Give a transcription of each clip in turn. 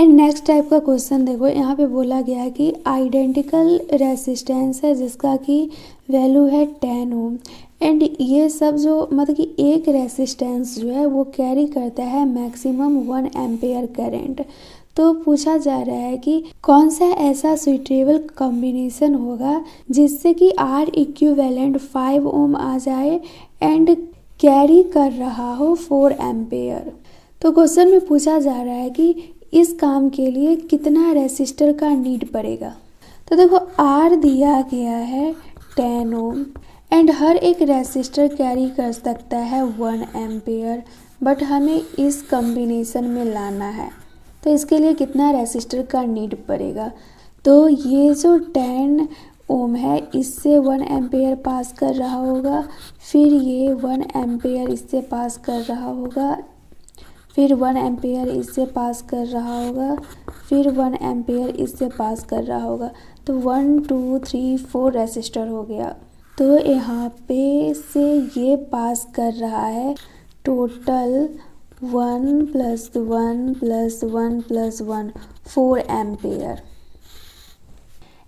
And next type का question देखो, यहाँ पे बोला गया है कि आइडेंटिकल रेसिस्टेंस है जिसका कि वैल्यू है 10 ओम। एंड ये सब जो मतलब कि एक रेसिस्टेंस जो है वो कैरी करता है मैक्सिमम 1 एम्पेयर करंट। तो पूछा जा रहा है कि कौन सा ऐसा सुइटेबल कॉम्बिनेशन होगा जिससे कि आर इक्विवेलेंट 5 ओम आ जाए एंड कैरी कर रहा हो 4 एम्पेयर। तो क्वेश्चन में पूछा जा रहा है कि इस काम के लिए कितना रेसिस्टर का नीड पड़ेगा। तो देखो आर दिया गया है 10 ओम एंड हर एक रेसिस्टर कैरी कर सकता है 1 एम्पेयर, बट हमें इस कॉम्बिनेशन में लाना है तो इसके लिए कितना रेसिस्टर का नीड पड़ेगा। तो ये जो 10 ओम है इससे 1 एम्पेयर पास कर रहा होगा, फिर ये 1 एम्पेयर इससे पास कर रहा होगा, फिर 1 एम्पेयर इससे पास कर रहा होगा, फिर 1 एम्पेयर इससे पास कर रहा होगा। तो 1 2 3 4 रेसिस्टर हो गया। तो यहाँ पे से ये पास कर रहा है टोटल 1 + 1 + 1 + 1 4 एम्पेयर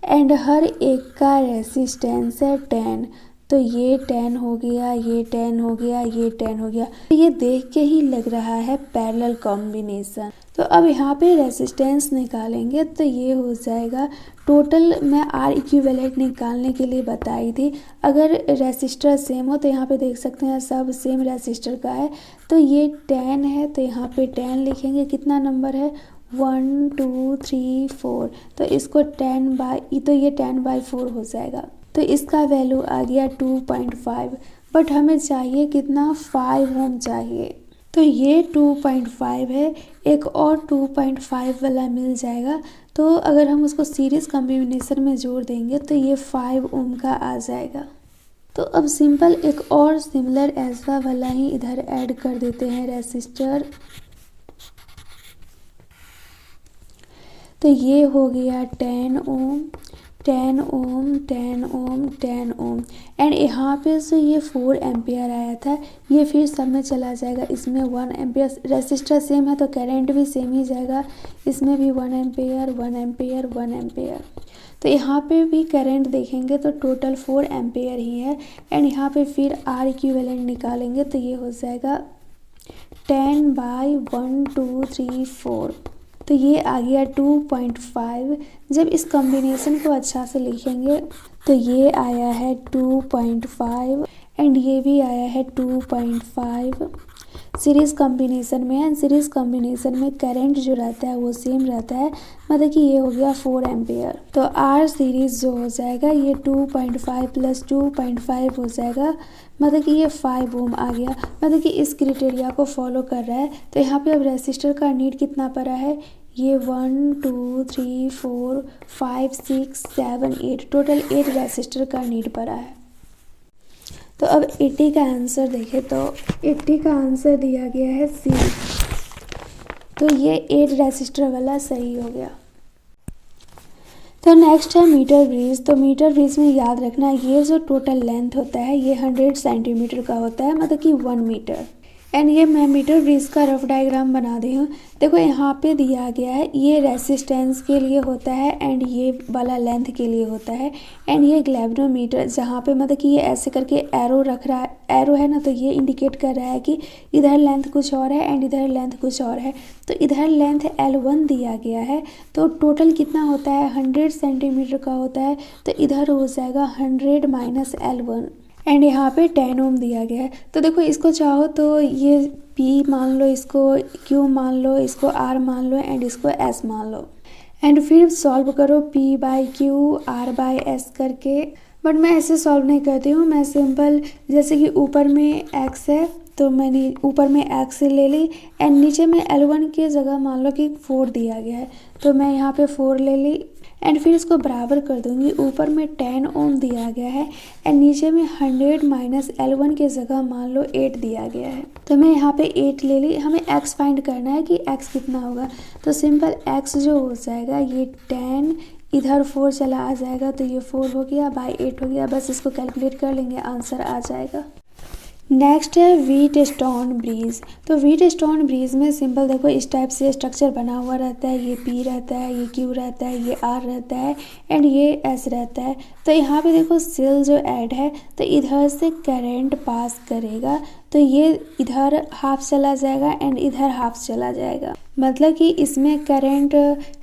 एंड हर एक का रेसिस्टेंस है 10। तो ये 10 हो गया, ये 10 हो गया, ये 10 हो गया। ये देख के ही लग रहा है पैरेलल कॉम्बिनेशन। तो अब यहाँ पे रेसिस्टेंस निकालेंगे तो ये हो जाएगा टोटल। मैं आर इक्विवेलेंट निकालने के लिए बताई थी, अगर रेसिस्टर सेम हो तो यहाँ पे देख सकते हैं सब सेम रेसिस्टर का है। तो ये 10 है तो यहाँ पे 10 लिखेंगे। कितना नंबर है 1 2 3 4। तो इसको 10/4 हो जाएगा। तो इसका वैल्यू आ गया 2.5, बट हमें चाहिए कितना 5 ओम चाहिए। तो ये 2.5 है, एक और 2.5 वाला मिल जाएगा। तो अगर हम उसको सीरीज कॉम्बिनेशन में जोड़ देंगे तो ये 5 ओम का आ जाएगा। तो अब सिंपल एक और सिमिलर ऐसा वाला ही इधर ऐड कर देते हैं रेसिस्टर। तो ये हो गया 10 ओम 10 ओम 10 ओम 10 ओम एंड यहाँ पे से ये 4 एम्पेयर आया था, ये फिर सब में चला जाएगा। इसमें 1 एम्पेयर, रेसिस्टर सेम है तो करंट भी सेम ही जाएगा। इसमें भी 1 एम्पेयर 1 एम्पेयर 1 एम्पेयर। तो यहाँ पे भी करंट देखेंगे तो टोटल 4 एम्पेयर ही है एंड यहाँ पे फिर आर इक्विवेलेंट निकालेंगे तो ये हो जाएगा 10/1 2 3 4। तो ये आ गया 2.5। जब इस कॉम्बिनेशन को अच्छा से लिखेंगे तो ये आया है 2.5 एंड ये भी आया है 2.5। सीरीज कॉम्बिनेशन में है, सीरीज कॉम्बिनेशन में करंट जो रहता है वो सेम रहता है, मतलब कि ये हो गया 4 एम्पेयर। तो आर सीरीज जो हो जाएगा ये 2.5 + 2.5 हो जाएगा, मतलब कि ये 5 ओम आ गया। मतलब कि इस क्राइटेरिया को फॉलो कर रहा है। तो यहाँ पे अब रेसिस्टर का नीड कितना पड़ा है, ये 1 2 3 4 5 6 7 8, टोटल 8 रेसिस्टर का नीड पड़ा है। तो अब 80 का आंसर देखें तो 80 का आंसर दिया गया है सी। तो ये 8 रेसिस्टर वाला सही हो गया। तो नेक्स्ट है मीटर ब्रिज। तो मीटर ब्रिज में याद रखना ये जो टोटल लेंथ होता है ये 100 सेंटीमीटर का होता है, मतलब कि 1 मीटर। एंड ये मैं मीटर ब्रिज का रफ डायग्राम बना दी हूँ। देखो यहाँ पे दिया गया है ये रेसिस्टेंस के लिए होता है एंड ये वाला लेंथ के लिए होता है एंड ये ग्लैवनोमीटर जहाँ पे मतलब कि ये ऐसे करके एरो रख रहा है, एरो है ना, तो ये इंडिकेट कर रहा है कि इधर लेंथ कुछ और है एंड इधर लेंथ कुछ और है। तो इधर लेंथ L1 दिया गया है तो टोटल कितना होता है 100 सेंटीमीटर का होता है। तो इधर हो जाएगा 100 - L1 एंड यहाँ पे 10 ओम दिया गया है। तो देखो इसको चाहो तो ये P मान लो, इसको Q मान लो, इसको R मान लो एंड इसको S मान लो एंड फिर सॉल्व करो P/Q R/S करके। बट मैं ऐसे सॉल्व नहीं करती हूँ, मैं सिंपल जैसे कि ऊपर में x है तो मैंने ऊपर में x ले ली एंड नीचे में L1 की जगह मान लो कि 4 दिया गया है तो मैं यहाँ पे 4 ले ली एंड फिर इसको बराबर कर दूंगी। ऊपर में 10 ओम दिया गया है एंड नीचे में 100 - L1 की जगह मान लो 8 दिया गया है तो मैं यहाँ पे 8 ले ली। हमें x फाइंड करना है कि x कितना होगा। तो सिंपल x जो हो जाएगा ये 10 इधर 4 चला आ जाएगा तो ये 4 हो गया / 8 हो गया। बस इसको कैलकुलेट कर लेंगे, आंसर आ जाएगा। नेक्स्ट है व्हीटस्टोन ब्रिज। तो व्हीटस्टोन ब्रिज में सिंपल देखो इस टाइप से स्ट्रक्चर बना हुआ रहता है, ये P रहता है, ये Q रहता है, ये R रहता है एंड ये S रहता है। तो यहाँ पे देखो सेल जो ऐड है तो इधर से करंट पास करेगा, तो ये इधर हाफ चला जाएगा एंड इधर हाफ चला जाएगा, मतलब कि इसमें करंट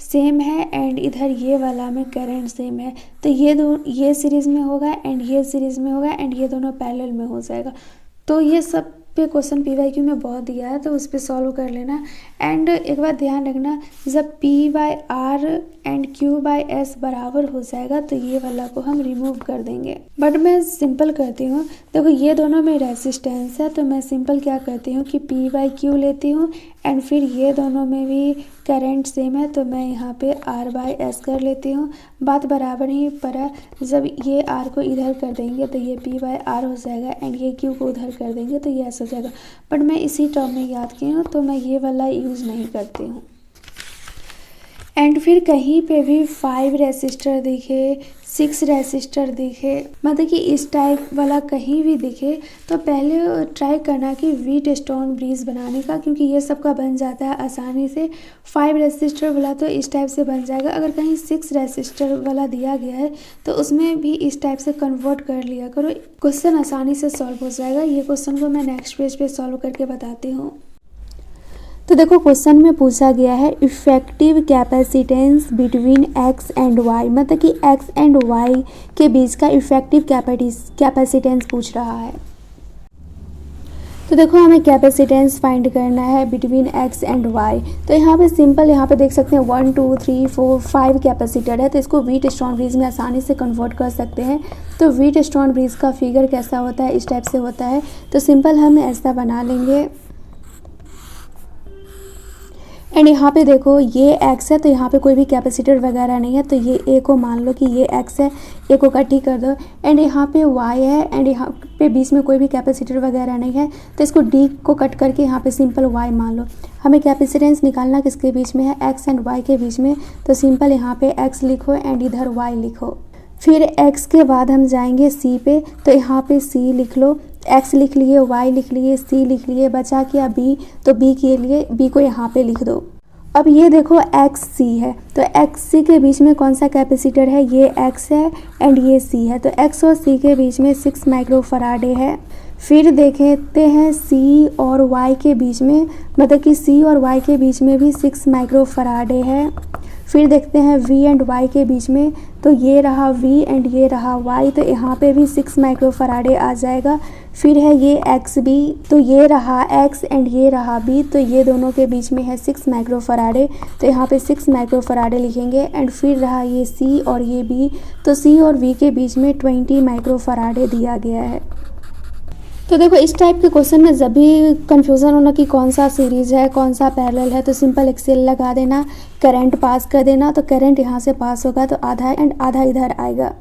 सेम है एंड इधर ये वाला में करंट सेम है। तो ये सीरीज़ में होगा एंड ये सीरीज़ में होगा एंड ये दोनों पैरेलल में हो जाएगा। तो ये सब पे क्वेश्चन PYQ में बहुत दिया है, तो उस पर सॉल्व कर लेना। एंड एक बात ध्यान रखना, जब P/R एंड Q/S बराबर हो जाएगा तो ये वाला को हम रिमूव कर देंगे। बट मैं सिंपल करती हूँ, देखो ये दोनों में रेसिस्टेंस है तो मैं सिंपल क्या करती हूँ कि P/Q लेती हूँ एंड फिर ये दोनों में भी करंट सेम है तो मैं यहाँ पे R/S कर लेती हूँ। बात बराबर ही पड़ा, जब ये R को इधर कर देंगे तो ये P/R हो जाएगा एंड ये Q को उधर कर देंगे तो ये ऐसा हो जाएगा। बट मैं इसी टर्म में याद की हूँ तो मैं ये वाला यूज़ नहीं करती हूँ। एंड फिर कहीं पे भी 5 रेसिस्टर दिखे, 6 रेसिस्टर दिखे, मतलब कि इस टाइप वाला कहीं भी दिखे तो पहले ट्राई करना कि व्हीटस्टोन ब्रिज बनाने का, क्योंकि ये सब का बन जाता है आसानी से। 5 रेसिस्टर वाला तो इस टाइप से बन जाएगा। अगर कहीं 6 रेसिस्टर वाला दिया गया है तो उसमें भी इस टाइप से कन्वर्ट कर लिया करो, क्वेश्चन आसानी से सॉल्व हो जाएगा। ये क्वेश्चन को मैं नेक्स्ट पेज पे सॉल्व करके बताती हूँ। तो देखो क्वेश्चन में पूछा गया है effective capacitance between x and y, मतलब कि x एंड y के बीच का इफेक्टिव कैपेसिटेंस पूछ रहा है। तो देखो हमें कैपेसिटेंस फाइंड करना है बिटवीन x एंड y। तो यहाँ पे सिंपल, यहाँ पे देख सकते हैं 1 2 3 4 5 कैपेसिटर है, तो इसको व्हीटस्टोन ब्रिज में आसानी से कन्वर्ट कर सकते हैं। तो व्हीटस्टोन ब्रिज का फिगर कैसा होता है, इस टाइप से होता है। तो सिंपल हम ऐसा बना लेंगे एंड यहाँ पे देखो ये x है तो यहाँ पे कोई भी कैपेसिटर वगैरह नहीं है, तो ये a को मान लो कि ये x है, a को कट ही कर दो। एंड यहाँ पे y है एंड यहाँ पे बीच में कोई भी कैपेसिटर वगैरह नहीं है, तो इसको d को कट करके यहाँ पे सिंपल y मान लो। हमें कैपेसिटेंस निकालना किसके बीच में है, x एंड y के बीच में। तो सिंपल यहाँ पे x लिखो एंड इधर y लिखो। फिर x के बाद हम जाएंगे c पे, तो यहाँ पे c लिख लो, x लिख लिए, y लिख लिए, c लिख लिए, बचा क्या b, तो b के लिए b को यहाँ पे लिख दो। अब ये देखो XC है, तो XC के बीच में कौन सा कैपेसिटर है, ये X है एंड ये C है, तो X और C के बीच में 6 माइक्रोफराडे है। फिर देखते हैं C और Y के बीच में, मतलब कि C और Y के बीच में भी 6 माइक्रोफराडे है। फिर देखते हैं V एंड Y के बीच में, तो ये रहा V एंड ये रहा Y, तो यहाँ पे भी 6 माइक्रोफराडे आ जाएगा। फिर है ये XB, तो ये रहा X एंड ये रहा B, तो ये दोनों के बीच में है 6 माइक्रोफराडे, तो यहाँ पे 6 माइक्रोफराडे लिखेंगे। एंड फिर रहा ये C और ये B, तो C और V के बीच में 20 माइक्रोफराडे दिया गया है। तो देखो इस टाइप के क्वेश्चन में जब भी कन्फ्यूज़न होना कि कौन सा सीरीज़ है कौन सा पैरेलल है, तो सिंपल एक्सेल लगा देना, करंट पास कर देना। तो करंट यहाँ से पास होगा तो आधा एंड आधा इधर आएगा।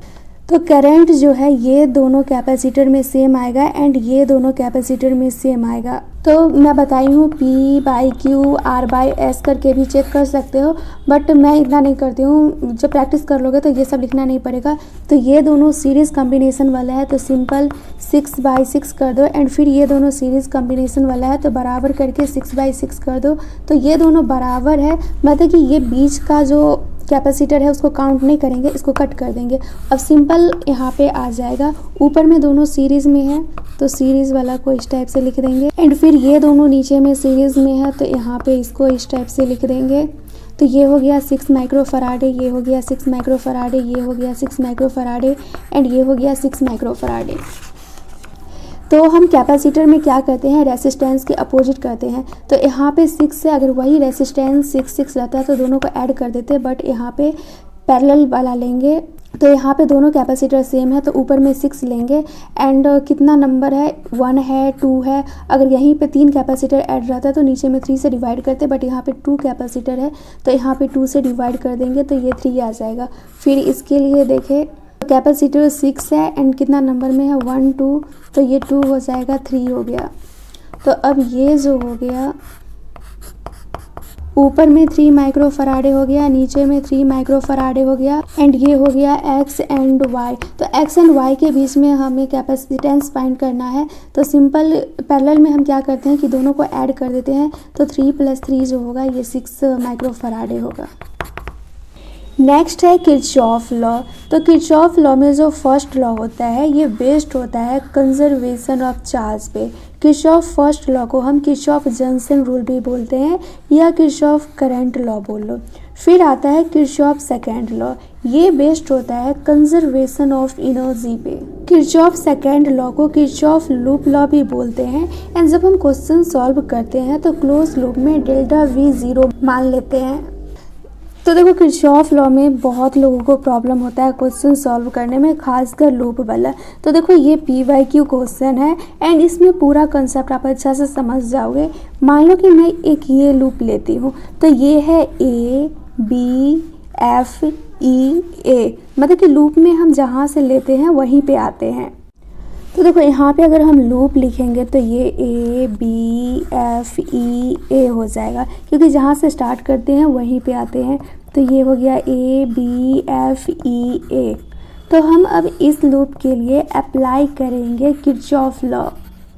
तो करंट जो है ये दोनों कैपेसिटर में सेम आएगा एंड ये दोनों कैपेसिटर में सेम आएगा। तो मैं बताई हूँ P/Q R/S करके भी चेक कर सकते हो, बट मैं इतना नहीं करती हूँ। जब प्रैक्टिस कर लोगे तो ये सब लिखना नहीं पड़ेगा। तो ये दोनों सीरीज़ कॉम्बिनेशन वाला है तो सिंपल 6/6 कर दो एंड फिर ये दोनों सीरीज़ कॉम्बिनेशन वाला है तो बराबर करके 6/6 कर दो। तो ये दोनों बराबर है, मतलब कि ये बीच का जो कैपेसिटर है उसको काउंट नहीं करेंगे, इसको कट कर देंगे। अब सिंपल यहाँ पे आ जाएगा, ऊपर में दोनों सीरीज़ में है तो सीरीज़ वाला को इस टाइप से लिख देंगे एंड फिर ये दोनों नीचे में सीरीज़ में है तो यहाँ पे इसको इस टाइप से लिख देंगे। तो ये हो गया 6 माइक्रोफराडे, ये हो गया 6 माइक्रोफराडे, ये हो गया 6 माइक्रोफराडे एंड ये हो गया 6 माइक्रोफराडे। तो हम कैपेसिटर में क्या करते हैं, रेसिस्टेंस के अपोजिट करते हैं। तो यहाँ पे 6 से अगर वही रेसिस्टेंस 6 रहता है तो दोनों को ऐड कर देते हैं, बट यहाँ पे पैरेलल वाला लेंगे। तो यहाँ पे दोनों कैपेसिटर सेम है तो ऊपर में 6 लेंगे एंड कितना नंबर है, 1 है 2 है। अगर यहीं पे 3 कैपेसिटर ऐड रहता है तो नीचे में 3 से डिवाइड करते, बट यहाँ पे 2 कैपेसिटर है तो यहाँ पे 2 से डिवाइड कर देंगे तो ये 3 आ जाएगा। फिर इसके लिए देखें कैपेसिटर 6 है एंड कितना नंबर में है 1 2, तो ये 2 हो जाएगा 3 हो गया। तो अब ये जो हो गया ऊपर में 3 माइक्रोफराडे हो गया, नीचे में 3 माइक्रोफराडे हो गया, एंड ये हो गया एक्स एंड वाई। तो एक्स एंड वाई के बीच में हमें कैपेसिटेंस फाइंड करना है। तो सिंपल पैरेलल में हम क्या करते हैं कि दोनों को ऐड कर देते हैं। तो 3 + 3 जो होगा ये 6 माइक्रोफराडे होगा। नेक्स्ट है किरचॉफ लॉ। तो किरचॉफ लॉ में जो फर्स्ट लॉ होता है ये बेस्ड होता है कंजर्वेशन ऑफ चार्ज पे। किरचॉफ फर्स्ट लॉ को हम किरचॉफ जंक्शन रूल भी बोलते हैं या किरचॉफ करंट लॉ बोल लो। फिर आता है किरचॉफ सेकेंड लॉ, ये बेस्ड होता है कंजर्वेशन ऑफ एनर्जी पे। किरचॉफ सेकेंड लॉ को किरचॉफ लूप लॉ भी बोलते हैं। एंड जब हम क्वेश्चन सॉल्व करते हैं तो क्लोज लूप में डेल्टा V 0 मान लेते हैं। तो देखो किरचॉफ लॉ में बहुत लोगों को प्रॉब्लम होता है क्वेश्चन सॉल्व करने में, खासकर लूप वाला। तो देखो ये PYQ क्वेश्चन है एंड इसमें पूरा कंसेप्ट आप अच्छा से समझ जाओगे। मान लो कि मैं एक ये लूप लेती हूँ, तो ये है A B F E A, मतलब कि लूप में हम जहाँ से लेते हैं वहीं पे आते हैं। तो देखो यहाँ पे अगर हम लूप लिखेंगे तो ये A B F E A हो जाएगा, क्योंकि जहाँ से स्टार्ट करते हैं वहीं पे आते हैं। तो ये हो गया A B F E A। तो हम अब इस लूप के लिए अप्लाई करेंगे किरचॉफ लॉ।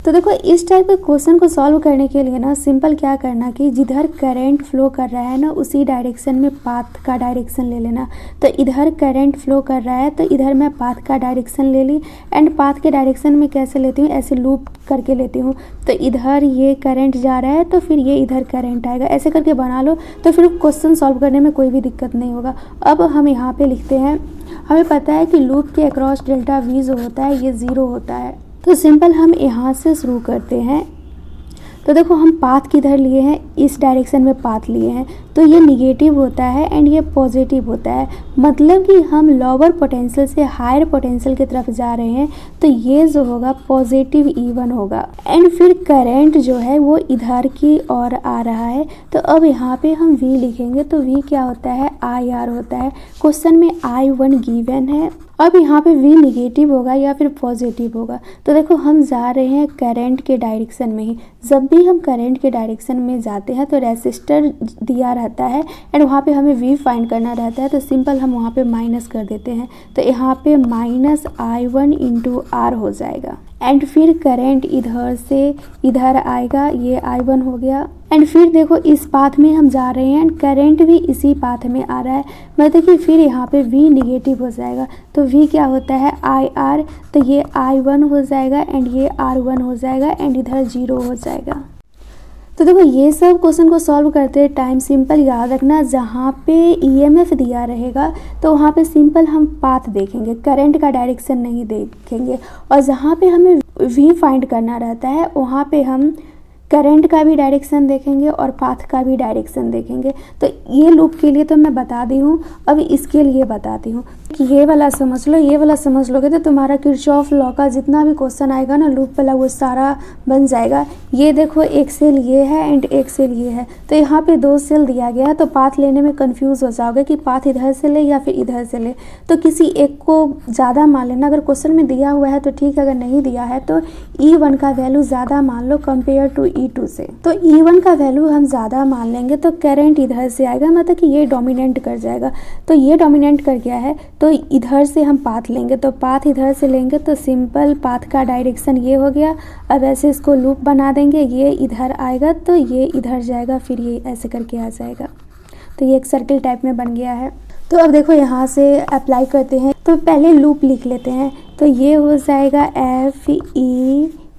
तो देखो इस टाइप के क्वेश्चन को सॉल्व करने के लिए ना सिंपल क्या करना कि जिधर करंट फ्लो कर रहा है ना उसी डायरेक्शन में पाथ का डायरेक्शन ले लेना। तो इधर करंट फ्लो कर रहा है तो इधर मैं पाथ का डायरेक्शन ले ली। एंड पाथ के डायरेक्शन में कैसे लेती हूँ, ऐसे लूप करके लेती हूँ। तो इधर ये करंट जा रहा है तो फिर ये इधर करंट आएगा, ऐसे करके बना लो। तो फिर क्वेश्चन सॉल्व करने में कोई भी दिक्कत नहीं होगा। अब हम यहाँ पे लिखते हैं, हमें पता है कि लूप के अक्रॉस डेल्टा V जो होता है ये 0 होता है। तो सिंपल हम यहाँ से शुरू करते हैं। तो देखो हम पाथ किधर लिए हैं, इस डायरेक्शन में पाथ लिए हैं, तो ये निगेटिव होता है एंड ये पॉजिटिव होता है, मतलब कि हम लोअर पोटेंशियल से हायर पोटेंशियल की तरफ जा रहे हैं। तो ये जो होगा पॉजिटिव E1 होगा। एंड फिर करंट जो है वो इधर की ओर आ रहा है। तो अब यहाँ पे हम V लिखेंगे, तो V क्या होता है, IR होता है। क्वेश्चन में I1 गिवन है। अब यहाँ पे V निगेटिव होगा या फिर पॉजिटिव होगा। तो देखो हम जा रहे हैं करंट के डायरेक्शन में ही। जब भी हम करंट के डायरेक्शन में जाते हैं तो रेसिस्टर दिया रहता है एंड वहाँ पे हमें V फाइंड करना रहता है। तो सिंपल हम वहाँ पे माइनस कर देते हैं। तो यहाँ पे -I1 × R हो जाएगा। एंड फिर करंट इधर से इधर आएगा, ये I1 हो गया। एंड फिर देखो इस पाथ में हम जा रहे हैं एंड करंट भी इसी पाथ में आ रहा है, मतलब कि फिर यहाँ पे V निगेटिव हो जाएगा। तो V क्या होता है, IR। तो ये I1 हो जाएगा एंड ये R1 हो जाएगा एंड इधर 0 हो जाएगा। तो देखो ये सब क्वेश्चन को सॉल्व करते टाइम सिंपल याद रखना, जहाँ पे EMF दिया रहेगा तो वहाँ पे सिंपल हम पाथ देखेंगे, करंट का डायरेक्शन नहीं देखेंगे। और जहाँ पे हमें V फाइंड करना रहता है वहाँ पे हम करंट का भी डायरेक्शन देखेंगे और पाथ का भी डायरेक्शन देखेंगे। तो ये लूप के लिए तो मैं बता दी हूँ, अब इसके लिए बताती हूँ कि ये वाला समझ लो, ये वाला समझ लोगे तो तुम्हारा किरचॉफ लॉ का जितना भी क्वेश्चन आएगा ना लूप वाला वो सारा बन जाएगा। ये देखो एक सेल ये है एंड एक सेल ये है, तो यहाँ पे 2 सेल दिया गया है। तो पाथ लेने में कंफ्यूज हो जाओगे कि पाथ इधर से ले या फिर इधर से ले। तो किसी एक को ज़्यादा मान लेना, अगर क्वेश्चन में दिया हुआ है तो ठीक है, अगर नहीं दिया है तो E1 का वैल्यू ज़्यादा मान लो कंपेयर टू E2 से। तो E1 का वैल्यू हम ज़्यादा मान लेंगे तो करंट इधर से आएगा, मतलब कि ये डोमिनेंट कर जाएगा। तो ये डोमिनेंट कर गया है तो इधर से हम पाथ लेंगे, तो पाथ इधर से लेंगे तो सिंपल पाथ का डायरेक्शन ये हो गया। अब ऐसे इसको लूप बना देंगे, ये इधर आएगा तो ये इधर जाएगा, फिर ये ऐसे करके आ जाएगा। तो ये एक सर्किल टाइप में बन गया है। तो अब देखो यहाँ से अप्लाई करते हैं। तो पहले लूप लिख लेते हैं। तो ये हो जाएगा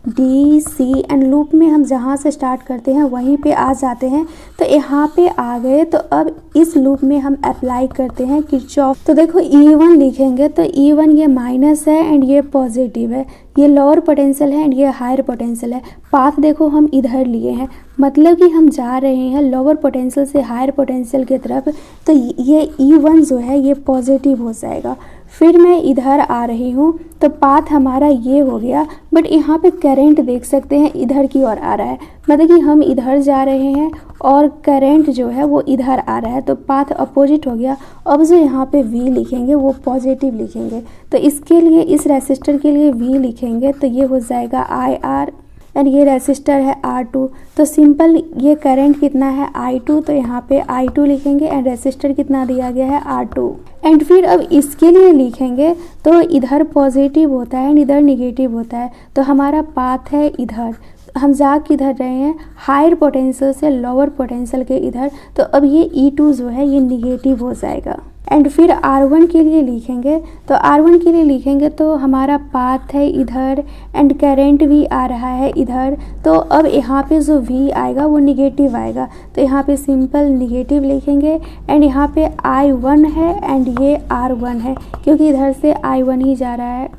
FEDC एंड लूप में हम जहाँ से स्टार्ट करते हैं वहीं पे आ जाते हैं। तो यहाँ पे आ गए तो अब इस लूप में हम अप्लाई करते हैं किरचॉफ। तो देखो E1 लिखेंगे तो E1 ये माइनस है एंड ये पॉजिटिव है, ये लोअर पोटेंशियल है एंड ये हायर पोटेंशियल है। पाथ देखो हम इधर लिए हैं, मतलब कि हम जा रहे हैं लोअर पोटेंशियल से हायर पोटेंशियल की तरफ। तो ये E1 जो है ये पॉजिटिव हो जाएगा। फिर मैं इधर आ रही हूँ तो पाथ हमारा ये हो गया, बट यहाँ पे करंट देख सकते हैं इधर की ओर आ रहा है, मतलब कि हम इधर जा रहे हैं और करंट जो है वो इधर आ रहा है, तो पाथ अपोजिट हो गया। अब जो यहाँ पे V लिखेंगे वो पॉजिटिव लिखेंगे। तो इसके लिए इस रेसिस्टर के लिए V लिखेंगे तो ये हो जाएगा IR एंड ये रेसिस्टर है R2। तो सिंपल ये करंट कितना है I2, तो यहाँ पे I2 लिखेंगे एंड रेसिस्टर कितना दिया गया है R2। एंड फिर अब इसके लिए लिखेंगे तो इधर पॉजिटिव होता है एंड इधर निगेटिव होता है, तो हमारा पाथ है इधर, हम जा किधर रहे हैं हायर पोटेंशियल से लोअर पोटेंशियल के इधर, तो अब ये E2 जो है ये निगेटिव हो जाएगा। एंड फिर R1 के लिए लिखेंगे, तो R1 के लिए लिखेंगे तो हमारा पाथ है इधर एंड करंट भी आ रहा है इधर, तो अब यहाँ पे जो V आएगा वो निगेटिव आएगा, तो यहाँ पे सिंपल निगेटिव लिखेंगे एंड यहाँ पे I1 है एंड ये R1 है क्योंकि इधर से I1 ही जा रहा है।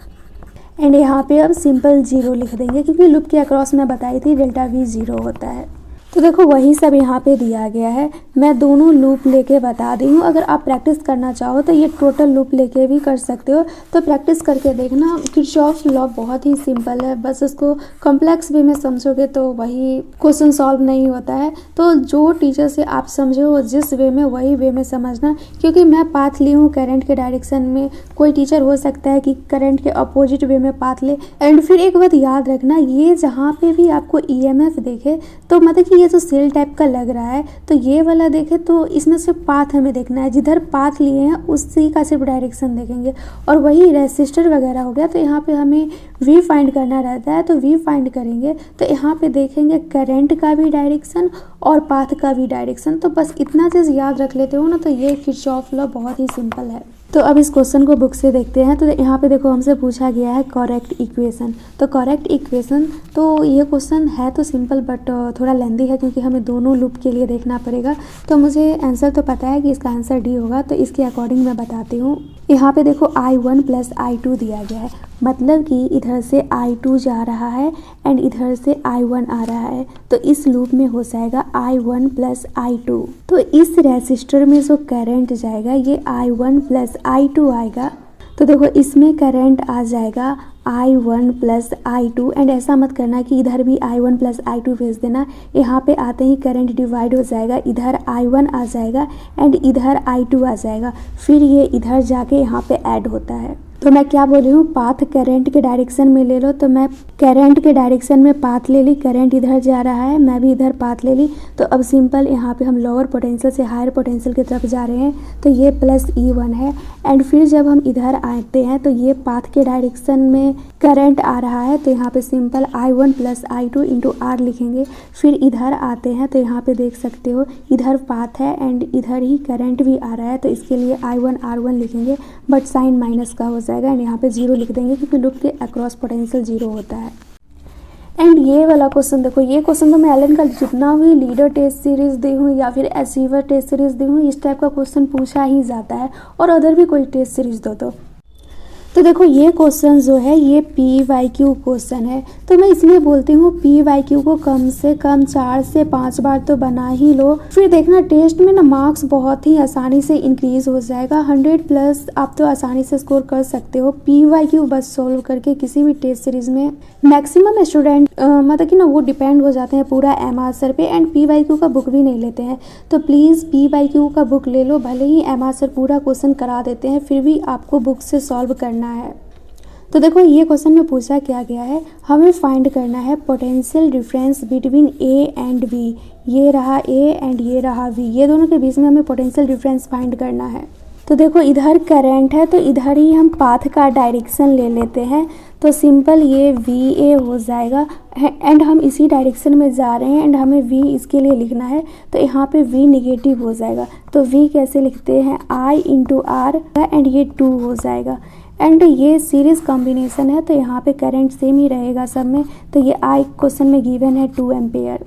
एंड यहाँ पे अब सिंपल 0 लिख देंगे क्योंकि लूप के अक्रॉस मैं बताई थी डेल्टा V 0 होता है। तो देखो वही सब यहाँ पे दिया गया है, मैं दोनों लूप लेके बता दी हूँ। अगर आप प्रैक्टिस करना चाहो तो ये टोटल लूप लेके भी कर सकते हो, तो प्रैक्टिस करके देखना। किरचॉफ लॉ बहुत ही सिंपल है, बस उसको कॉम्प्लेक्स वे में समझोगे तो वही क्वेश्चन सॉल्व नहीं होता है। तो जो टीचर से आप समझे हो जिस वे में वही वे में समझना, क्योंकि मैं पाथ ली हूँ करंट के डायरेक्शन में, कोई टीचर हो सकता है कि करंट के अपोजिट वे में पाथ ले। एंड फिर एक बात याद रखना, ये जहाँ पे भी आपको EMF देखे तो मतलब कि ये जो सेल टाइप का लग रहा है तो ये वाला देखे तो इसमें सिर्फ पाथ हमें देखना है, जिधर पाथ लिए हैं उसी का सिर्फ डायरेक्शन देखेंगे। और वही रेसिस्टर वगैरह हो गया तो यहाँ पे हमें V फाइंड करना रहता है, तो V फाइंड करेंगे तो यहाँ पे देखेंगे करंट का भी डायरेक्शन और पाथ का भी डायरेक्शन। तो बस इतना चीज़ याद रख लेते हो ना तो ये किरचॉफ लॉ बहुत ही सिंपल है। तो अब इस क्वेश्चन को बुक से देखते हैं। तो यहाँ पे देखो हमसे पूछा गया है करेक्ट इक्वेशन, तो करेक्ट इक्वेशन, तो ये क्वेश्चन है तो सिंपल बट थोड़ा लेंदी है क्योंकि हमें दोनों लूप के लिए देखना पड़ेगा। तो मुझे आंसर तो पता है कि इसका आंसर D होगा, तो इसके अकॉर्डिंग मैं बताती हूँ। यहाँ पे देखो I1 + I2 दिया गया है, मतलब कि इधर से I2 जा रहा है एंड इधर से I1 आ रहा है, तो इस लूप में हो जाएगा I1 + I2। तो इस रेसिस्टर में जो करंट जाएगा ये I1 + I2 आएगा। तो देखो इसमें करंट आ जाएगा I1 + I2 एंड ऐसा मत करना कि इधर भी I1 + I2 भेज देना, यहाँ पे आते ही करंट डिवाइड हो जाएगा, इधर I1 आ जाएगा एंड इधर I2 आ जाएगा, फिर ये इधर जाके यहाँ पे ऐड होता है। तो मैं क्या बोल रही हूँ, पाथ करंट के डायरेक्शन में ले लो, तो मैं करंट के डायरेक्शन में पाथ ले ली, करंट इधर जा रहा है, मैं भी इधर पाथ ले ली। तो अब सिंपल यहाँ पे हम लोअर पोटेंशियल से हायर पोटेंशियल की तरफ जा रहे हैं, तो ये +E1 है। एंड फिर जब हम इधर आते हैं तो ये पाथ के डायरेक्शन में करंट आ रहा है, तो यहाँ पे सिंपल I1 + I2 × R लिखेंगे। फिर इधर आते हैं तो यहाँ पे देख सकते हो इधर पाथ है एंड इधर ही करंट भी आ रहा है, तो इसके लिए I1 R1 लिखेंगे, बट साइन माइनस का हो जाएगा एंड यहाँ पे 0 लिख देंगे क्योंकि लूप के अक्रॉस पोटेंशियल 0 होता है। एंड ये वाला क्वेश्चन देखो, ये क्वेश्चन तो मैं एलन का जितना भी लीडर टेस्ट सीरीज दी हूँ या फिर अचीवर टेस्ट सीरीज दी हूँ, इस टाइप का क्वेश्चन पूछा ही जाता है, और अदर भी कोई टेस्ट सीरीज दो तो देखो ये क्वेश्चन जो है ये PYQ क्वेश्चन है, तो मैं इसलिए बोलती हूँ PYQ को कम से कम 4 से 5 बार तो बना ही लो, फिर देखना टेस्ट में ना मार्क्स बहुत ही आसानी से इंक्रीज हो जाएगा। 100+ आप तो आसानी से स्कोर कर सकते हो PYQ बस सॉल्व करके किसी भी टेस्ट सीरीज में। मैक्सिमम स्टूडेंट मतलब कि ना वो डिपेंड हो जाते हैं पूरा MR सर पे एंड PYQ का बुक भी नहीं लेते हैं, तो प्लीज़ PYQ का बुक ले लो, भले ही MR सर पूरा क्वेश्चन करा देते हैं फिर भी आपको बुक से सॉल्व करना है। तो देखो ये क्वेश्चन में पूछा क्या गया है, हमें फाइंड करना है potential difference between A and B। ये रहा A एंड ये रहा V, ये दोनों के बीच में हमें पोटेंशियल डिफरेंस फाइंड करना है। तो देखो इधर करंट है तो इधर ही हम पाथ का डायरेक्शन ले लेते हैं, तो सिंपल ये VA हो जाएगा एंड हम इसी डायरेक्शन में जा रहे हैं एंड हमें V इसके लिए लिखना है, तो यहाँ पे V निगेटिव हो जाएगा, तो V कैसे लिखते हैं I × R एंड ये 2 हो जाएगा। एंड ये सीरीज कॉम्बिनेशन है तो यहाँ पे करंट सेम ही रहेगा सब में, तो ये I क्वेश्चन में गिवन है 2 एम्पेयर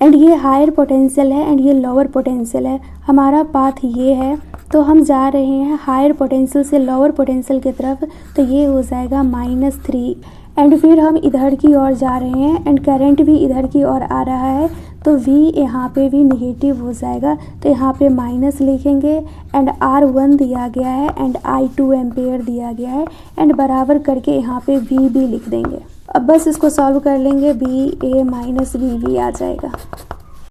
एंड ये हायर पोटेंशियल है एंड ये लोअर पोटेंशियल है। हमारा पाथ ये है तो हम जा रहे हैं हायर पोटेंशियल से लोअर पोटेंशियल की तरफ, तो ये हो जाएगा -3 एंड फिर हम इधर की ओर जा रहे हैं एंड करंट भी इधर की ओर आ रहा है, तो V यहाँ पे भी निगेटिव हो जाएगा, तो यहाँ पे माइनस लिखेंगे एंड R1 दिया गया है एंड I 2 एम्पेयर दिया गया है एंड बराबर करके यहाँ पे V भी लिख देंगे। अब बस इसको सॉल्व कर लेंगे, BA - BV आ जाएगा।